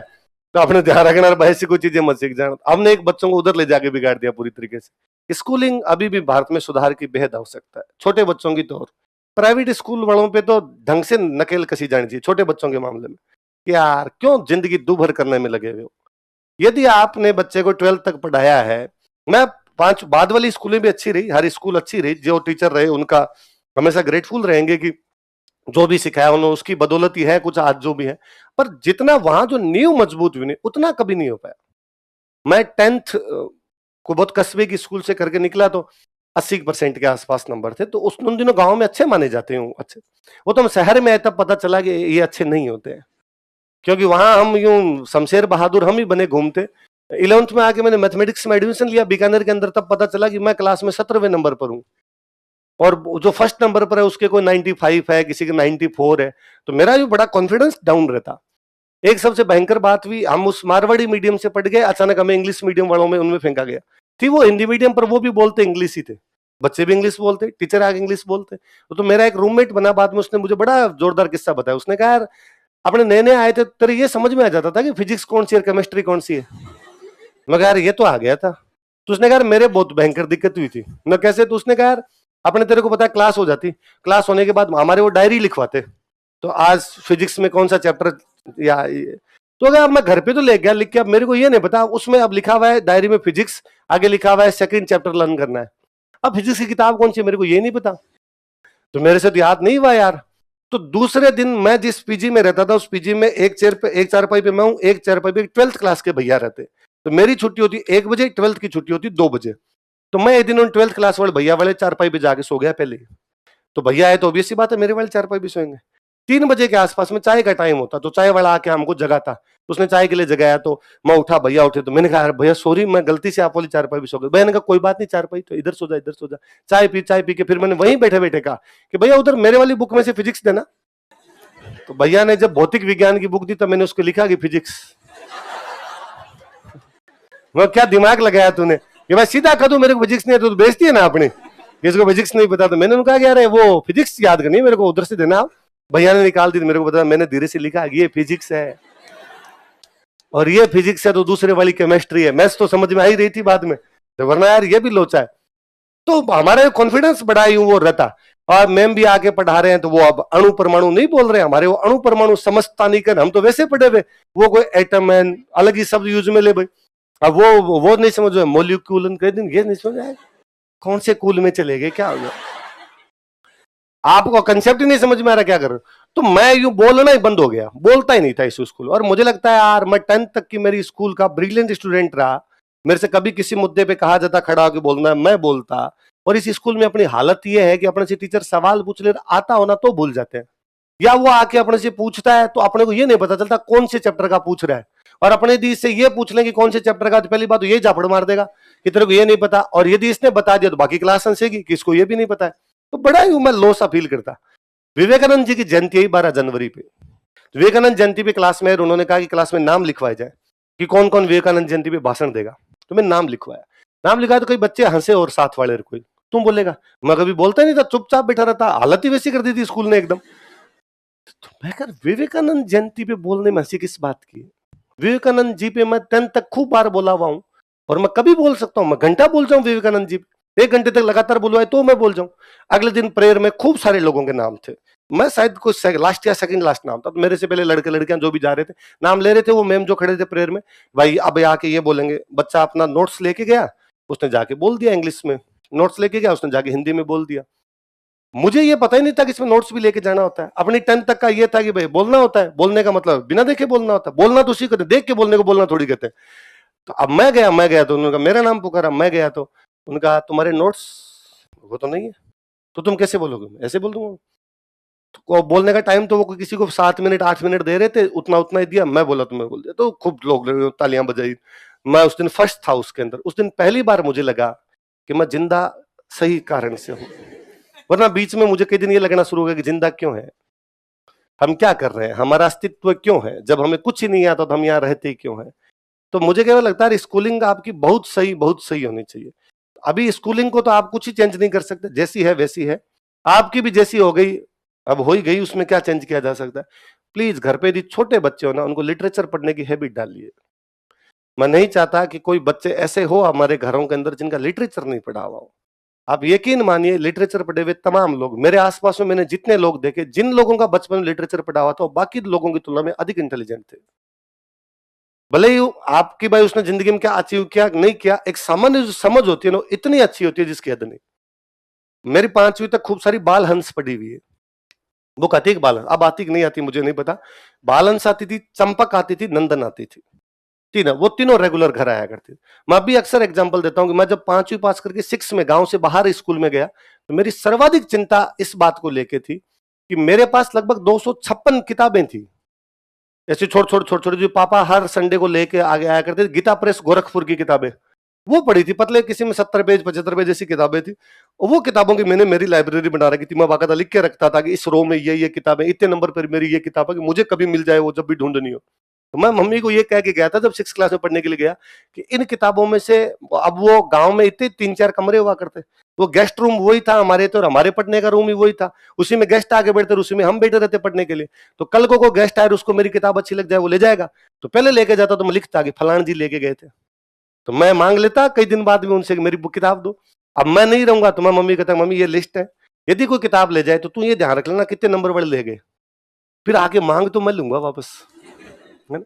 तो आपने ध्यान रखना भाई से कोई चीजें मत सीख जाना। हमने एक बच्चों को उधर ले जाके बिगाड़ दिया पूरी तरीके से। स्कूलिंग अभी भी भारत में सुधार की बेहद आवश्यकता है, छोटे बच्चों की तो और प्राइवेट स्कूल वालों पे तो ढंग से नकेल कसी जानी चाहिए छोटे बच्चों के मामले में, कि यार क्यों जिंदगी दूभर करने में लगे हुए हो। यदि आपने बच्चे को 12th तक पढ़ाया है, मैं 5 बाद वाली स्कूलें भी अच्छी रही, हर स्कूल अच्छी रही, जो टीचर रहे उनका हमेशा ग्रेटफुल रहेंगे कि जो भी सिखाया उन्होंने उसकी बदौलत ही है कुछ आज जो भी है, पर जितना वहां जो नींव मजबूत हुई नहीं उतना कभी नहीं हो पाया। मैं 10th को बहुत कस्बे की स्कूल से करके निकला, तो 80% के आसपास नंबर थे, तो उन दिनों गांव में अच्छे माने जाते हैं अच्छे, वो तो हम शहर में आए तब पता चला कि ये अच्छे नहीं होते हैं, क्योंकि वहां हम यूं शमशेर बहादुर हम ही बने घूमते। 11th में आके मैंने मैथमेटिक्स में एडमिशन लिया बीकानेर के अंदर, तब पता चला कि मैं क्लास में 17वें नंबर पर हूँ, और जो फर्स्ट नंबर पर है उसके कोई 95 है, किसी के 94 है, तो मेरा भी बड़ा कॉन्फिडेंस डाउन रहता। एक सबसे भयंकर बात हुई, हम उस मारवाड़ी मीडियम से पढ़ गए, अचानक हमें इंग्लिश मीडियम वालों में उनमें फेंका गया। थी वो हिंदी मीडियम पर, वो भी बोलते इंग्लिश ही थे, बच्चे भी इंग्लिश बोलते, टीचर आगे इंग्लिश बोलते। तो मेरा एक रूममेट बना बाद में, उसने मुझे बड़ा जोरदार किस्सा बताया। उसने कहा यार अपने नए नए आए थे तेरे ये समझ में आ जाता था कि फिजिक्स कौन सी है केमिस्ट्री कौन सी है। मैं कहा यार ये तो आ गया था। तो उसने कहा यार मेरे बहुत भयंकर दिक्कत हुई थी। मैं कैसे? तो उसने कहा यार अपने तेरे को पता है क्लास हो जाती, क्लास होने के बाद हमारे वो डायरी लिखवाते, तो आज फिजिक्स में कौन सा चैप्टर या तो अगर अब मैं घर पे तो ले गया लिख के, अब मेरे को ये नहीं पता उसमें अब लिखा हुआ है डायरी में फिजिक्स, आगे लिखा हुआ है सेकंड चैप्टर लर्न करना है। अब फिजिक्स की किताब कौन सी है मेरे को ये नहीं पता, तो मेरे से तो याद नहीं हुआ यार। तो दूसरे दिन मैं जिस पीजी में रहता था उस पीजी में एक चेयर पे एक चारपाई पे मैं हूँ, एक चारपाई पे 12th क्लास के भैया रहते, तो मेरी छुट्टी होती 1 बजे, 12th की छुट्टी होती 2 बजे। तो मैं एक दिन उन 12th क्लास वाले भैया वाले चारपाई पे जाके सो गया पहले ही। तो भैया आए तो ऑब्वियस सी बात है मेरे वाले चारपाई भी सोएंगे। 3 बजे के आसपास में चाय का टाइम होता, तो चाय वाला आके हमको जगाता, तो उसने चाय के लिए जगाया, तो मैं उठा, भैया उठे, तो मैंने कहा यार भैया सॉरी मैं गलती से आप वाली चारपाई भी सो गया। भैया ने कहा कोई बात नहीं चारपाई तो इधर सो जा, इधर सो जा। चाय पी के फिर मैंने वहीं बैठे बैठे कहा कि भैया उधर मेरे वाली बुक में से फिजिक्स देना। तो भैया ने जब भौतिक विज्ञान की बुक दी तो मैंने उसको लिखा कि फिजिक्स। वो क्या दिमाग लगाया तूने कि मैं सीधा कह दूं मेरे को फिजिक्स नहीं है, तो बेइज्जती है ना अपनी, इसको फिजिक्स नहीं पता। तो मैंने उनको कहा कि अरे वो फिजिक्स याद करनी है मेरे को, उधर से देना। भैया ने निकाल दी, मेरे को पता, मैंने धीरे से लिखा ये फिजिक्स है और ये फिजिक्स है, तो दूसरे वाली केमिस्ट्री है। मैथ्स तो समझ में आ ही रही थी बाद में, तो वरना यार ये भी लोचा है। तो हमारा कॉन्फिडेंस बढ़ा ही वो रहता। और मैम भी आके पढ़ा रहे हैं तो वो अब अणु परमाणु नहीं बोल रहे, हमारे वो अणु परमाणु समझता नहीं कर, हम तो वैसे पढ़े हुए, वो कोई एटम है अलग ही शब्द यूज में ले भाई। अब वो नहीं समझ में, मोलिक्यूल कह दिन ये नहीं समझ आए, कौन से कूल में चले गए, क्या हो गया आपको कंसेप्ट ही नहीं समझ में आ रहा क्या कर रहे हो। तो मैं यूं बोलना ही बंद हो गया, बोलता ही नहीं था इस स्कूल। और मुझे लगता है यार मैं 10th तक की मेरी स्कूल का ब्रिलियंट स्टूडेंट रहा, मेरे से कभी किसी मुद्दे पे कहा जाता खड़ा होकर बोलना, मैं बोलता। और इस स्कूल में अपनी हालत यह है कि अपने से टीचर सवाल पूछ ले आता होना तो भूल जाते हैं, या वो आके अपने से पूछता है तो अपने को ये नहीं पता चलता कौन से चैप्टर का पूछ रहा है। और अपने यदि इससे ये पूछ लें कि कौन से चैप्टर का, तो पहली बात तो ये झापड़ मार देगा कि तेरे को ये नहीं पता, और यदि इसने बता दिया तो बाकी क्लास हंसेगी कि इसको ये भी नहीं पता है। तो बड़ा ही मैं लो सा फील करता। विवेकानंद जी की जयंती है 12 जनवरी पे, विवेकानंद जयंती पे क्लास में उन्होंने कहा कि क्लास में नाम लिखवाया जाए कि कौन कौन विवेकानंद जयंती पे भाषण देगा। तो मैं नाम लिखवाया, नाम लिखा तो कई बच्चे हंसे और साथ वाले कोई तुम बोलेगा, मैं कभी बोलता नहीं था, चुपचाप बैठा रहता, हालत ही वैसी कर दी थी स्कूल ने एकदम। तो मैं कर विवेकानंद जयंती पे बोलने में हंसी किस बात की? विवेकानंद जी पे मैं 10th तक खूब बार बोला हुआ हूं, और मैं कभी बोल सकता हूं, मैं घंटा बोल जाऊं विवेकानंद जी, 1 घंटे तक लगातार बुलवाए तो मैं बोल जाऊं। अगले दिन प्रेयर में खूब सारे लोगों के नाम थे, मैं शायद कुछ लास्ट या सेकंड लास्ट नाम था, तो मेरे से पहले लड़के लड़कियां जो भी जा रहे थे नाम ले रहे थे, वो मैम जो खड़े थे प्रेयर में, भाई अब आके ये बोलेंगे। बच्चा अपना नोट्स लेके गया, उसने जाके बोल दिया इंग्लिश में, नोट्स लेके गया उसने जाके हिंदी में बोल दिया। मुझे ये पता ही नहीं था कि इसमें नोट्स भी लेके जाना होता है। अपनी 10th तक का ये था कि भाई बोलना होता है, बोलने का मतलब बिना देखे बोलना होता है, बोलना तो उसी को देख के बोलने को बोलना थोड़ी कहते हैं। तो अब मैं गया तो उन्होंने मेरा नाम पुकारा, मैं गया तो उनका तुम्हारे नोट्स वो तो नहीं है, तो तुम कैसे बोलोगे? ऐसे बोल दूंगा। तो बोलने का टाइम तो वो किसी को 7 मिनट 8 मिनट दे रहे थे, उतना उतना ही दिया, मैं बोला तो मैं बोल दिया, तो खूब लोग तालियां बजाई। मैं उस दिन फर्स्ट था उसके अंदर। उस दिन पहली बार मुझे लगा कि मैं जिंदा सही कारण से हूं, वरना बीच में मुझे कई दिन ये लगना शुरू हो गया कि जिंदा क्यों है, हम क्या कर रहे हैं, हमारा अस्तित्व क्यों है, जब हमें कुछ ही नहीं आता तो हम यहाँ रहते ही क्यों है। तो मुझे केवल लगता है स्कूलिंग आपकी बहुत सही होनी चाहिए। अभी स्कूलिंग को तो आप कुछ ही चेंज नहीं कर सकते, जैसी है वैसी है। आपकी भी जैसी हो गई, अब हो ही गई, उसमें क्या चेंज किया जा सकता है। प्लीज घर पे यदि छोटे बच्चे हो ना, उनको लिटरेचर पढ़ने की हैबिट डालिए। मैं नहीं चाहता कि कोई बच्चे ऐसे हो हमारे घरों के अंदर जिनका लिटरेचर नहीं पढ़ा हुआ हो। आप यकीन मानिए, लिटरेचर पढ़े हुए तमाम लोग मेरे आसपास में, मैंने जितने लोग देखे, जिन लोगों का बचपन में लिटरेचर पढ़ा हुआ था, वो बाकी लोगों की तुलना में अधिक इंटेलिजेंट थे। भले ही आपकी भाई उसने जिंदगी में क्या अचीव किया नहीं किया, एक सामान्य जो समझ होती है ना, इतनी अच्छी होती है जिसकी हद नहीं। मेरी 5वीं तक खूब सारी बाल हंस पढ़ी हुई है। बुक आती है बाल, अब आती कि नहीं आती मुझे नहीं पता। बाल हंस आती थी, चंपक आती थी, नंदन आती थी, तीनों, वो तीनों रेगुलर घर आया करती थी। मैं अभी अक्सर एग्जांपल देता हूं कि मैं जब 5वीं पास करके 6 में गांव से बाहर स्कूल में गया, तो मेरी सर्वाधिक चिंता इस बात को लेके थी कि मेरे पास लगभग 256 किताबें थी, ऐसी छोड़ छोड़ जो पापा हर संडे को लेके आगे आया करते थे। गीता प्रेस गोरखपुर की किताबें वो पढ़ी थी, पतले किसी में 70 पेज 75 पेज ऐसी किताबें थी। और वो किताबों की मैंने मेरी लाइब्रेरी बना रखी थी। मैं बाकायदा लिख के रखता था कि इस रो में ये किताबें, इतने नंबर पर मेरी ये किताब है कि मुझे कभी मिल जाए वो, जब भी ढूंढनी हो। तो मैं मम्मी को ये कह के गया था जब 6 क्लास में पढ़ने के लिए गया कि इन किताबों में से, अब वो गांव में इतने 3-4 कमरे हुआ करते, वो गेस्ट रूम वही था हमारे, तो हमारे पढ़ने का रूम ही वही था, उसी में गेस्ट आके बैठते, उसी में हम बैठे रहते पढ़ने के लिए। तो कल को गेस्ट आए, उसको मेरी किताब अच्छी लग जाए, वो ले जाएगा, तो पहले लेके जाता, तो मैं लिखता कि फलान जी लेके गए थे, तो मैं मांग लेता कई दिन बाद में उनसे कि मेरी बुक किताब दो। अब मैं नहीं रहूंगा तो मैं मम्मी कहता, मम्मी ये लिस्ट है, यदि कोई किताब ले जाए तो तू ये ध्यान रख लेना कितने नंबर वाले ले गए, फिर आके मांग तो मैं लूंगा वापस, है ना।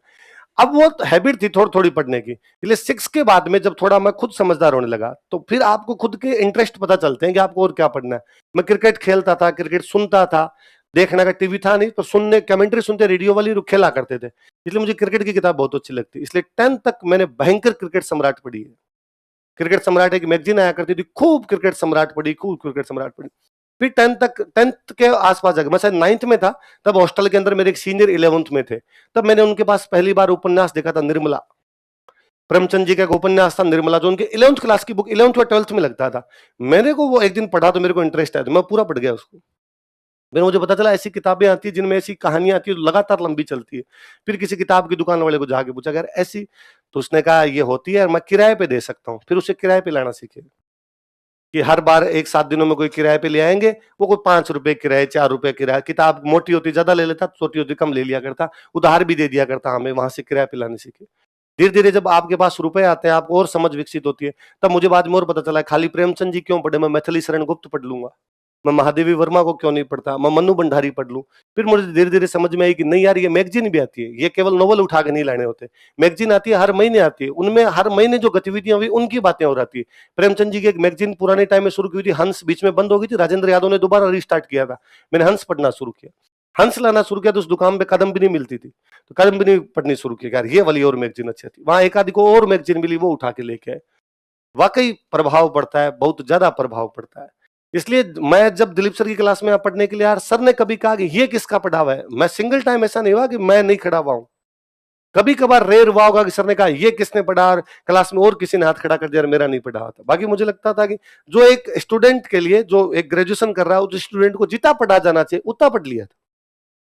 अब वो हैबिट थी थोड़ी थोड़ी पढ़ने की, इसलिए 6 के बाद में जब थोड़ा मैं खुद समझदार होने लगा, तो फिर आपको खुद के इंटरेस्ट पता चलते हैं कि आपको और क्या पढ़ना है। मैं क्रिकेट खेलता था, क्रिकेट सुनता था, देखने का टीवी था नहीं, तो सुनने कमेंट्री सुनते रेडियो वाली खेला करते थे, इसलिए मुझे क्रिकेट की किताब बहुत अच्छी लगती, इसलिए 10th तक मैंने भयंकर क्रिकेट सम्राट पढ़ी है। क्रिकेट सम्राट एक मैगजीन आया करती थी, खूब क्रिकेट सम्राट पढ़ी, खूब क्रिकेट सम्राट पढ़ी। फिर 10th के आसपास जाकर मैं शायद 9th में था, तब हॉस्टल के अंदर मेरे एक सीनियर 11th में थे, तब मैंने उनके पास पहली बार उपन्यास देखा था, निर्मला। प्रेमचंद जी का एक उपन्यास था निर्मला, जो उनके 11th क्लास की बुक 11th और 12th में लगता था। मेरे को वो एक दिन पढ़ा तो मेरे को इंटरेस्ट आया, तो मैं पूरा पढ़ गया उसको। फिर मुझे पता चला ऐसी किताबें आती है जिनमें ऐसी कहानियां आती है लगातार लंबी चलती है। फिर किसी किताब की दुकान वाले को जाके पूछा, यार ऐसी, तो उसने कहा ये होती है, मैं किराए पे दे सकता हूँ। फिर उसे किराए पे लाना सीखे कि हर बार एक 7 दिनों में कोई किराए पे ले आएंगे, वो कोई 5 रुपए किराए, 4 रुपए किराया, किताब मोटी होती ज्यादा ले लेता, छोटी होती कम ले लिया करता, उधार भी दे दिया करता हमें, वहां से किराए पे लाने सीखे। धीरे धीरे जब आपके पास रुपए आते हैं, आपको और समझ विकसित होती है, तब मुझे बाद में और पता चला खाली प्रेमचंद जी क्यों पढ़े, मैं मैथिली शरण गुप्त पढ़ लूंगा, मैं महादेवी वर्मा को क्यों नहीं पढ़ता, मैं मन्नू भंडारी पढ़ लूं। फिर मुझे धीरे धीरे समझ में आई कि नहीं यार, ये मैगजीन भी आती है, ये केवल नोवेल उठा के नहीं लाने होते, मैगजीन आती है, हर महीने आती है, उनमें हर महीने जो गतिविधियां हुई उनकी बातें हो रही है। प्रेमचंद जी की एक मैगजीन पुराने टाइम में शुरू की हुई थी, हंस, बीच में बंद हो गई थी, राजेंद्र यादव ने दोबारा रिस्टार्ट किया था, मैंने हंस पढ़ना शुरू किया। हंस लाना शुरू किया तो उस दुकान पे कदम भी नहीं मिलती थी, तो कदम भी नहीं पढ़नी शुरू की, यार ये वाली और मैगजीन अच्छी थी, वहां एक आदि को और मैगजीन मिली, वो उठा के लेके आए। वाकई प्रभाव पड़ता है, बहुत ज्यादा प्रभाव पड़ता है। इसलिए मैं जब दिलीप सर की क्लास में पढ़ने के लिए, यार सर ने कभी कहा कि ये किसका पढ़ा हुआ है, मैं सिंगल टाइम ऐसा नहीं हुआ कि मैं नहीं खड़ा हुआ हूं, कभी कभार रेयर हुआ होगा कि सर ने कहा ये किसने पढ़ा, और क्लास में और किसी ने हाथ खड़ा कर दिया, मेरा नहीं पढ़ा था। बाकी मुझे लगता था कि जो एक स्टूडेंट के लिए, जो एक ग्रेजुएशन कर रहा है, उस स्टूडेंट को जितना पढ़ा जाना चाहिए उतना पढ़ लिया था।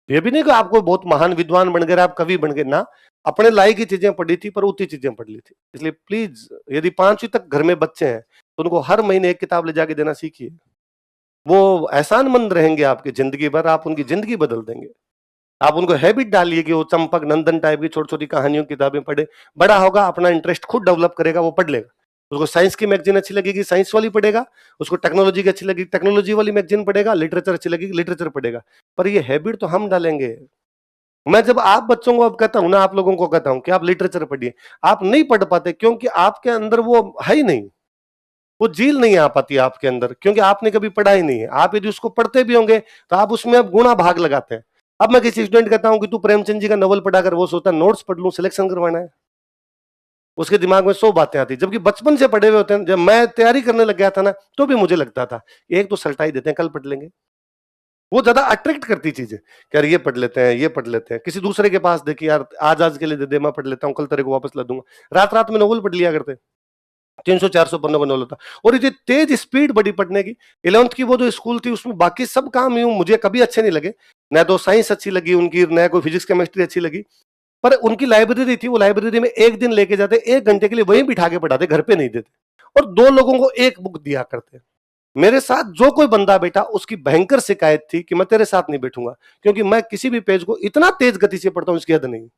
ये भी नहीं कि आपको बहुत महान विद्वान बन गए, आप कवि बन गए ना, अपने लायक की चीजें पढ़ी थी, पर उतनी चीजें पढ़ ली थी। इसलिए प्लीज, यदि 5वीं तक घर में बच्चे हैं तो उनको हर महीने एक किताब ले जाके देना सीखिए, वो एहसानमंद रहेंगे आपकी जिंदगी भर, आप उनकी जिंदगी बदल देंगे। आप उनको हैबिट डालिए कि वो चंपक नंदन टाइप की छोटी छोटी कहानियों की किताबें पढ़े, बड़ा होगा अपना इंटरेस्ट खुद डेवलप करेगा, वो पढ़ लेगा। उसको साइंस की मैगजीन अच्छी लगेगी, साइंस वाली पढ़ेगा, उसको टेक्नोलॉजी की अच्छी लगेगी, टेक्नोलॉजी वाली मैगजीन पढ़ेगा, लिटरेचर अच्छी लगेगी, लिटरेचर पढ़ेगा। पर ये हैबिट तो हम डालेंगे। मैं जब आप बच्चों को अब कहता हूं ना, आप लोगों को कहता हूं कि आप लिटरेचर पढ़िए, आप नहीं पढ़ पाते क्योंकि आपके अंदर वो है ही नहीं, वो झील नहीं आ पाती आपके अंदर, क्योंकि आपने कभी पढ़ा ही नहीं है। आप यदि उसको पढ़ते भी होंगे तो आप उसमें अब गुणा भाग लगाते हैं। अब मैं किसी स्टूडेंट कहता हूं कि तू प्रेमचंद जी का नॉवल पढ़ा कर, वो सोचता है नोट्स पढ़ लूं, सिलेक्शन करवाना है, उसके दिमाग में 100 बातें आती, जबकि बचपन से पढ़े हुए होते हैं। जब मैं तैयारी करने लग गया था ना, तो भी मुझे लगता था एक तो सल्टाई देते हैं, कल पढ़ लेंगे, वो ज्यादा अट्रैक्ट करती चीजें कि यार ये पढ़ लेते हैं, ये पढ़ लेते हैं। किसी दूसरे के पास देखिए, यार आज के लिए दे दे, मैं पढ़ लेता हूँ, कल तेरे को वापस ला दूंगा। रात रात में नोवेल पढ़ लिया करते, 300-400 पन्नों का नोवेल होता। और ये तेज स्पीड बड़ी पढ़ने की। 11th की वो जो स्कूल थी उसमें बाकी सब काम यूं मुझे कभी अच्छे नहीं लगे, न तो साइंस अच्छी लगी उनकी, न कोई फिजिक्स केमिस्ट्री अच्छी लगी। पर उनकी लाइब्रेरी थी, वो लाइब्रेरी में एक दिन लेके जाते, 1 घंटे के लिए वहीं बिठा के पढ़ाते, घर पे नहीं देते। और 2 लोगों को एक बुक दिया करते। मेरे साथ जो कोई बंदा बैठा उसकी भयंकर शिकायत थी कि मैं तेरे साथ नहीं बैठूंगा, क्योंकि मैं किसी भी पेज को इतना तेज गति से पढ़ता हूं, इसकी हद नहीं।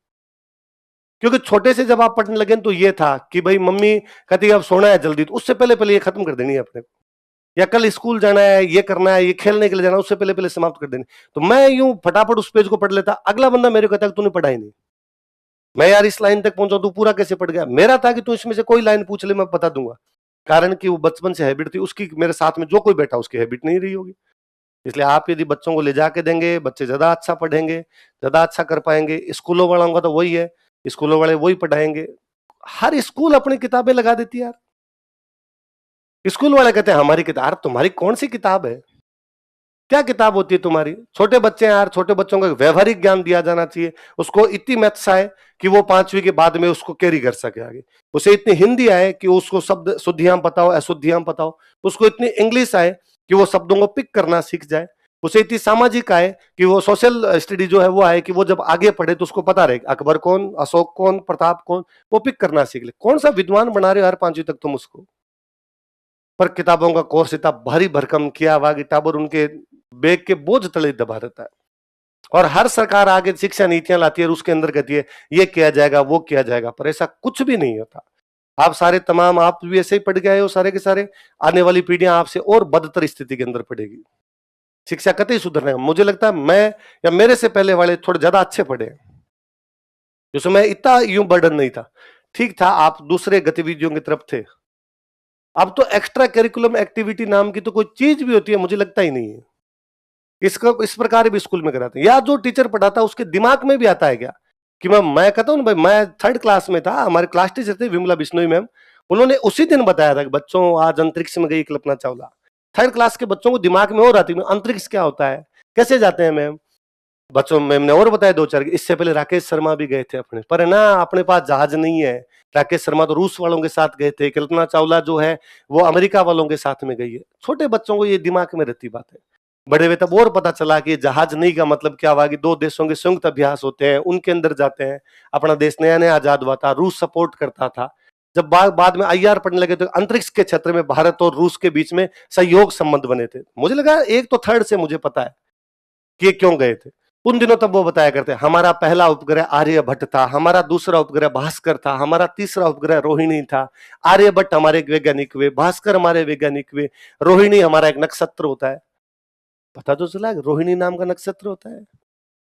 क्योंकि छोटे से जब आप पढ़ने लगे तो ये था कि भाई मम्मी कहती है अब सोना है जल्दी, तो उससे पहले पहले ये खत्म कर देनी है अपने को, या कल स्कूल जाना है, ये करना है, ये खेलने के लिए जाना है, उससे पहले पहले समाप्त कर देनी। तो मैं यूं फटाफट उस पेज को पढ़ लेता, अगला बंदा मेरे को कहता तूने पढ़ा ही नहीं। मैं यार इस लाइन तक पहुंचा, तू पूरा कैसे पढ़ गया? मेरा था कि तू इसमें से कोई लाइन पूछ ले मैं बता दूंगा, कारण कि वो बचपन से हैबिट थी उसकी, मेरे साथ में जो कोई बैठा उसकी हैबिट नहीं रही होगी। इसलिए आप यदि बच्चों को ले जाके देंगे, बच्चे ज्यादा अच्छा पढ़ेंगे, ज्यादा अच्छा कर पाएंगे। स्कूलों वालों का तो वही है, स्कूलों वाले वही पढ़ाएंगे। हर स्कूल अपनी किताबें लगा देती है यार। स्कूल वाले कहते हैं हमारी किताब, तुम्हारी कौन सी किताब है? क्या किताब होती है तुम्हारी? छोटे बच्चे हैं यार, छोटे बच्चों को व्यवहारिक ज्ञान दिया जाना चाहिए। उसको इतनी मैथ्स आए कि वो 5वीं के बाद में उसको कैरी कर सके आगे। उसे इतनी हिंदी आए कि उसको शब्द शुद्धियां पता हो, अशुद्धियां पता हो। उसको इतनी इंग्लिश आए कि वो शब्दों को पिक करना सीख जाए। उसे इतनी सामाजिक आए कि वो सोशल स्टडी जो है वो आए कि वो जब आगे पढ़े तो उसको पता रहे अकबर कौन, अशोक कौन, प्रताप कौन, वो पिक करना सीख ले। कौन सा विद्वान बना रहे हो यार 5वीं तक तुम उसको? पर किताबों का कोर्स इतना भारी भरकम किया हुआ कि टाबर उनके बैग के बोझ तले दबा रहता है। और हर सरकार आगे शिक्षा नीतियां लाती है और उसके अंदर कहती है ये किया जाएगा, वो किया जाएगा, पर ऐसा कुछ भी नहीं होता। आप सारे तमाम, आप भी ऐसे ही पढ़ के आए हो सारे के सारे, आने वाली पीढ़ियां आपसे और बदतर स्थिति के अंदर पड़ेगी। शिक्षा कतई सुधरने, मुझे लगता है मैं या मेरे से पहले वाले थोड़े ज्यादा अच्छे पढ़े, जिस समय इतना यूं बर्डन नहीं था। ठीक था, आप दूसरे गतिविधियों की तरफ थे। अब तो एक्स्ट्रा करिकुलम एक्टिविटी नाम की तो कोई चीज भी होती है मुझे लगता ही नहीं है। इसको इस प्रकार भी स्कूल में कराते हैं, या जो टीचर पढ़ाता है उसके दिमाग में भी आता है क्या कि मैं कहता हूँ ना भाई, मैं 3rd क्लास में था, हमारे क्लास टीचर थे विमला बिश्नोई मैम, उन्होंने उसी दिन बताया था कि बच्चों आज अंतरिक्ष में गई कल्पना चावला। 3rd क्लास के बच्चों को दिमाग में और आती है अंतरिक्ष क्या होता है, कैसे जाते हैं मैम। बच्चों मैम ने और बताया 2-4, इससे पहले राकेश शर्मा भी गए थे अपने, पर है ना अपने पास जहाज नहीं है। राकेश शर्मा तो रूस वालों के साथ गए थे, कल्पना चावला जो है वो अमेरिका वालों के साथ में गई है। छोटे बच्चों को ये दिमाग में रहती बात है। बड़े हुए तब और पता चला कि जहाज नहीं का मतलब क्या हुआ कि 2 देशों के संयुक्त अभ्यास होते हैं, उनके अंदर जाते हैं। अपना देश नया नया आजाद हुआ था, रूस सपोर्ट करता था। जब बाद में आईआर पढ़ने लगे तो अंतरिक्ष के क्षेत्र में भारत और रूस के बीच में सहयोग संबंध बने थे। मुझे लगा एक तो 3rd से मुझे पता है कि ये क्यों गए थे। उन दिनों तब वो बताया करते, हमारा पहला उपग्रह आर्यभट्ट था, हमारा दूसरा उपग्रह भास्कर था, हमारा तीसरा उपग्रह रोहिणी था। आर्यभट्ट हमारे एक वैज्ञानिक हुए, भास्कर हमारे वैज्ञानिक हुए, रोहिणी हमारा एक नक्षत्र होता है। पता तो चला रोहिणी नाम का नक्षत्र होता है।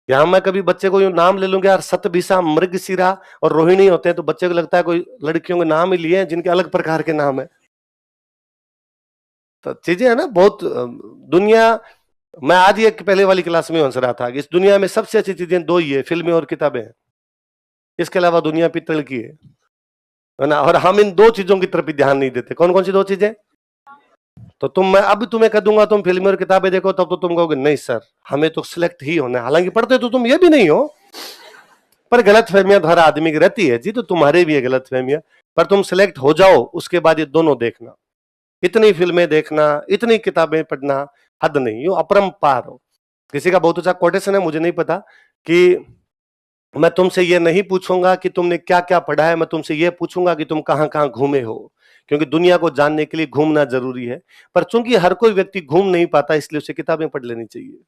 यहां मैं कभी बच्चे को यूं नाम ले लूंगा यार, सतभिषा, मृगशिरा और रोहिणी होते हैं, तो बच्चे को लगता है कोई लड़कियों के नाम ही लिए हैं जिनके अलग प्रकार के नाम है। तो चीजें है ना बहुत दुनिया। मैं आज ही एक पहले वाली क्लास में हंस रहा था कि इस दुनिया में सबसे अच्छी चीजें 2 ही है, फिल्में और किताबें। इसके अलावा दुनिया पित्तल की है ना। और हम इन 2 चीजों की तरफ भी ध्यान नहीं देते। कौन कौन सी 2 चीजें? तो मैं अब तुम्हें कह दूंगा तुम फिल्में और किताबें देखो, तब तो तुम कहोगे नहीं सर हमें तो सिलेक्ट ही होना है, हालांकि पढ़ते तो तुम ये भी नहीं हो। पर गलत फहमियां तो हर आदमी की रहती है जी, तो तुम्हारे भी है गलत फहमियां। पर तुम सिलेक्ट हो जाओ, उसके बाद ये दोनों देखना, इतनी फिल्में देखना, इतनी किताबें पढ़ना, हद नहीं, यूं अपरंपार हो। किसी का बहुत अच्छा कोटेशन है, मुझे नहीं पता, कि मैं तुमसे ये नहीं पूछूंगा कि तुमने क्या क्या पढ़ा है, मैं तुमसे ये पूछूंगा कि तुम कहां कहां घूमे हो। क्योंकि दुनिया को जानने के लिए घूमना जरूरी है, पर चूंकि हर कोई व्यक्ति घूम नहीं पाता इसलिए उसे किताबें पढ़ लेनी चाहिए।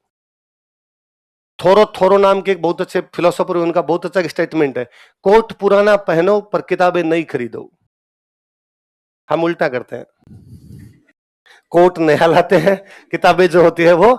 थोरो थोरो नाम के एक बहुत अच्छे फिलोसोफर, उनका बहुत अच्छा स्टेटमेंट है, कोट पुराना पहनो पर किताबें नई खरीदो। हम उल्टा करते हैं, कोट नया लाते हैं, किताबें जो होती है वो